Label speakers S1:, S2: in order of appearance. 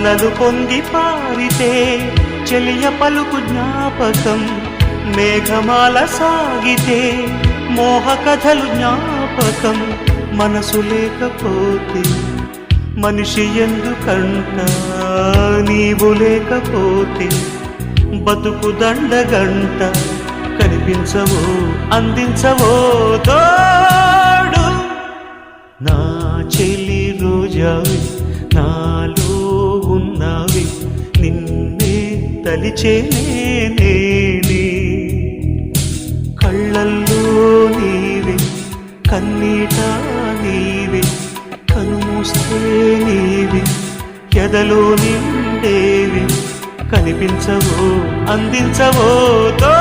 S1: అలలు పొంగి పారితే చెలియ పలుకు జ్ఞాపకం, మేఘమాల సాగితే మోహ కథలు జ్ఞాపకం. మనసు లేకపోతే మనిషి ఎందుకంట, నీవు లేకపోతే బతుకు దండగంట. కనిపించవో అందించవో తోడు, నా చెలి రోజావి నాలో ఉన్నవి, నిన్నే తలిచేనే. కళ్ళల్లో నీవే కన్నీట నీవే, కనుమూస్తే నీవే ఎదలో నిండేవి. కనిపించవో అందించవో తో